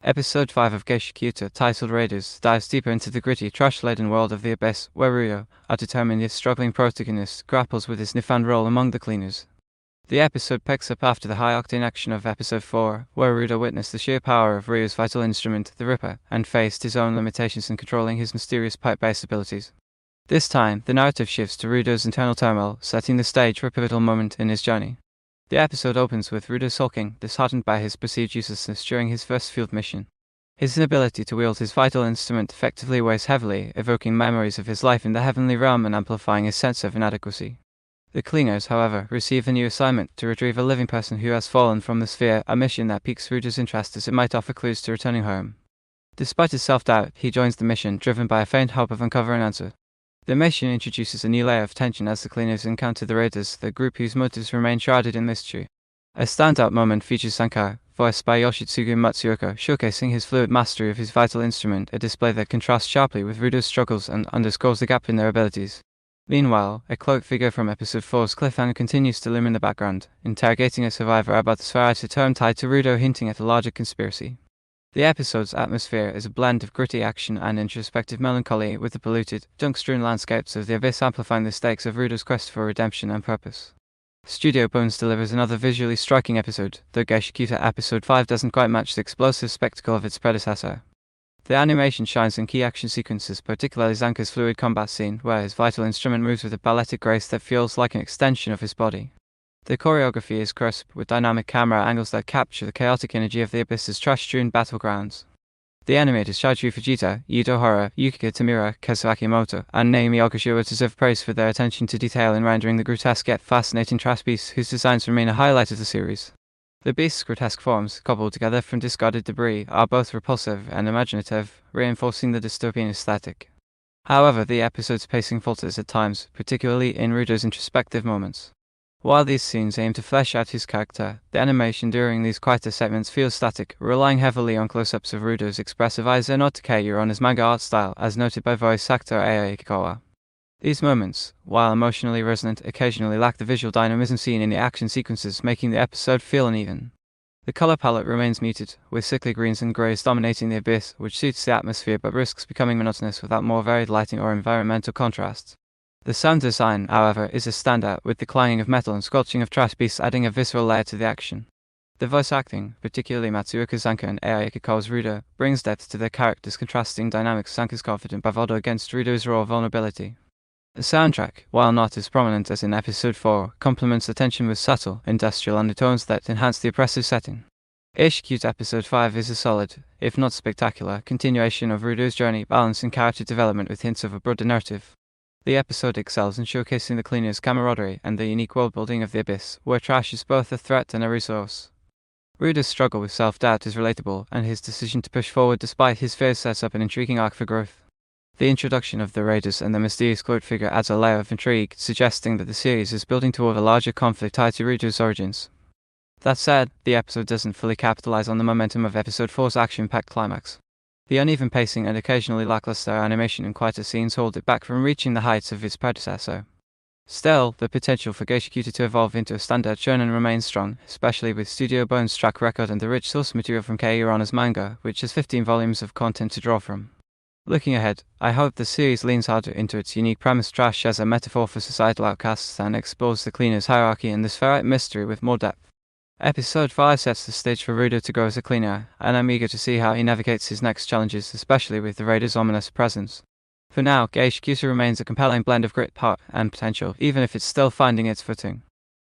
Episode 5 of Gachiakuta, titled Raiders, dives deeper into the gritty, trash-laden world of the Abyss, where Rudo, our determined yet struggling protagonist, grapples with his newfound role among the cleaners. The episode picks up after the high-octane action of Episode 4, where Rudo witnessed the sheer power of Ryu's vital instrument, the Ripper, and faced his own limitations in controlling his mysterious pipe-based abilities. This time, the narrative shifts to Rudo's internal turmoil, setting the stage for a pivotal moment in his journey. The episode opens with Rudo sulking, disheartened by his perceived uselessness during his first field mission. His inability to wield his vital instrument effectively weighs heavily, evoking memories of his life in the heavenly realm and amplifying his sense of inadequacy. The cleaners, however, receive a new assignment to retrieve a living person who has fallen from the sphere, a mission that piques Rudo's interest as it might offer clues to returning home. Despite his self-doubt, he joins the mission, driven by a faint hope of uncovering an answer. The mission introduces a new layer of tension as the cleaners encounter the raiders, the group whose motives remain shrouded in mystery. A standout moment features Zanka, voiced by Yoshitsugu Matsuoka, showcasing his fluid mastery of his vital instrument, a display that contrasts sharply with Rudo's struggles and underscores the gap in their abilities. Meanwhile, a cloaked figure from Episode 4's cliffhanger continues to loom in the background, interrogating a survivor about the spheroid term tied to Rudo, hinting at a larger conspiracy. The episode's atmosphere is a blend of gritty action and introspective melancholy, with the polluted, junk-strewn landscapes of the Abyss amplifying the stakes of Rudo's quest for redemption and purpose. Studio Bones delivers another visually striking episode, though Gachiakuta Episode 5 doesn't quite match the explosive spectacle of its predecessor. The animation shines in key action sequences, particularly Zanka's fluid combat scene, where his vital instrument moves with a balletic grace that feels like an extension of his body. The choreography is crisp, with dynamic camera angles that capture the chaotic energy of the Abyss's trash-strewn battlegrounds. The animators Shoichi Fujita, Yuto Hara, Yukika Tamura, Kazuaki Akimoto, and Naomi Ogashiwa deserve praise for their attention to detail in rendering the grotesque yet fascinating trash beasts whose designs remain a highlight of the series. The beasts' grotesque forms, cobbled together from discarded debris, are both repulsive and imaginative, reinforcing the dystopian aesthetic. However, the episode's pacing falters at times, particularly in Rudo's introspective moments. While these scenes aim to flesh out his character, the animation during these quieter segments feels static, relying heavily on close-ups of Rudo's expressive eyes and Otakei on his manga art style, as noted by voice actor Aikikawa. These moments, while emotionally resonant, occasionally lack the visual dynamism seen in the action sequences, making the episode feel uneven. The color palette remains muted, with sickly greens and greys dominating the Abyss, which suits the atmosphere but risks becoming monotonous without more varied lighting or environmental contrast. The sound design, however, is a standout, with the clanging of metal and squelching of trash beasts adding a visceral layer to the action. The voice acting, particularly Matsuoka's Zanka and Aikikawa's Rudo, brings depth to their characters, contrasting dynamics Zanka's confident bravado against Rudo's raw vulnerability. The soundtrack, while not as prominent as in Episode 4, complements the tension with subtle, industrial undertones that enhance the oppressive setting. Gachiakuta Episode 5 is a solid, if not spectacular, continuation of Rudo's journey, balancing character development with hints of a broader narrative. The episode excels in showcasing the cleaners' camaraderie and the unique world-building of the Abyss, where trash is both a threat and a resource. Rudo's struggle with self-doubt is relatable, and his decision to push forward despite his fears sets up an intriguing arc for growth. The introduction of the raiders and the mysterious cloaked figure adds a layer of intrigue, suggesting that the series is building toward a larger conflict tied to Rudo's origins. That said, the episode doesn't fully capitalize on the momentum of Episode 4's action-packed climax. The uneven pacing and occasionally lackluster animation in quieter scenes hold it back from reaching the heights of its predecessor. Still, the potential for Gachiakuta to evolve into a standout shonen remains strong, especially with Studio Bones' track record and the rich source material from Kei Urana's manga, which has 15 volumes of content to draw from. Looking ahead, I hope the series leans harder into its unique premise trash as a metaphor for societal outcasts and explores the cleaners' hierarchy and the spheroid mystery with more depth. Episode 5 sets the stage for Rudo to grow as a cleaner, and I'm eager to see how he navigates his next challenges, especially with the raiders' ominous presence. For now, Gachiakuta remains a compelling blend of grit, heart, and potential, even if it's still finding its footing.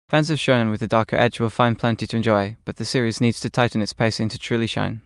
Fans of shonen with a darker edge will find plenty to enjoy, but the series needs to tighten its pacing to truly shine.